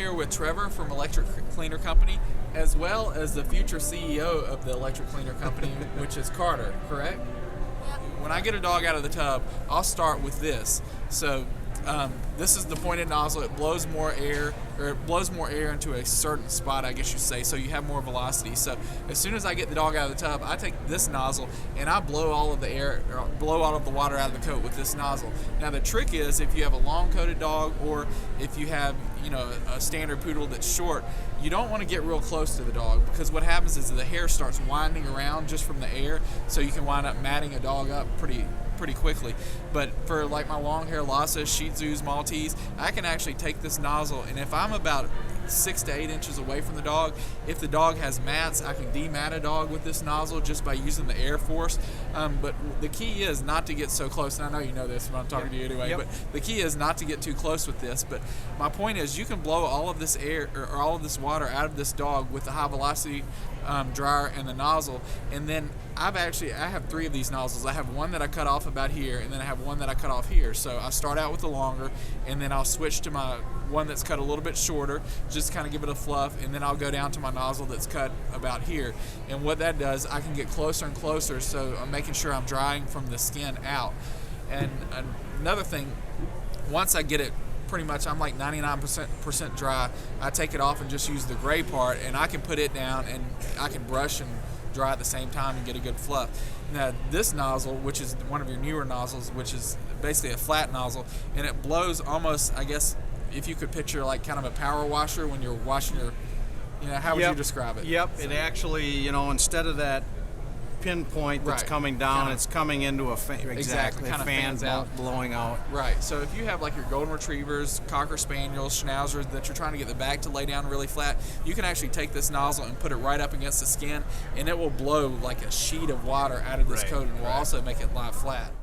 here with Trevor from Electric Cleaner Company, as well as the future CEO of the Electric Cleaner Company, which is Carter, correct? Yep. When I get a dog out of the tub, I'll start with this. So this is the pointed nozzle. It blows more air, or it blows more air into a certain spot, I guess you say, so you have more velocity. So as soon as I get the dog out of the tub, I take this nozzle and I blow all of the air, or blow all of the water out of the coat with this nozzle. Now the trick is, if you have a long-coated dog, or if you have, you know, a standard poodle that's short, you don't want to get real close to the dog, because what happens is the hair starts winding around just from the air, so you can wind up matting a dog up pretty quickly. But for like my long hair Lhasa, Shih Tzus, Maltese, I can actually take this nozzle, and if I'm about 6 to 8 inches away from the dog, if the dog has mats, I can demat a dog with this nozzle just by using the air force. But the key is not to get so close, and I know you know this, but I'm talking to you anyway. But the key is not to get too close with this. But my point is, you can blow all of this air, or all of this water out of this dog with the high velocity dryer and the nozzle. And then I have 3 of these nozzles. I have one that I cut off about here, and then I have one that I cut off here. So I start out with the longer, and then I'll switch to my one that's cut a little bit shorter, just kind of give it a fluff, and then I'll go down to my nozzle that's cut about here. And what that does, I can get closer and closer, so I'm making sure I'm drying from the skin out. And another thing, once I get it pretty much, I'm like 99% dry, I take it off and just use the gray part, and I can put it down and I can brush and dry at the same time and get a good fluff. Now this nozzle, which is one of your newer nozzles, which is basically a flat nozzle, and it blows almost, I guess, if you could picture like kind of a power washer when you're washing your, you know, how would you describe it? Yep, so it actually, you know, instead of that pinpoint that's coming down, it's coming into a fan, exactly, a fan blowing out. Right, so if you have like your golden retrievers, cocker spaniels, schnauzers that you're trying to get the bag to lay down really flat, you can actually take this nozzle and put it right up against the skin, and it will blow like a sheet of water out of this coat, and will also make it lie flat.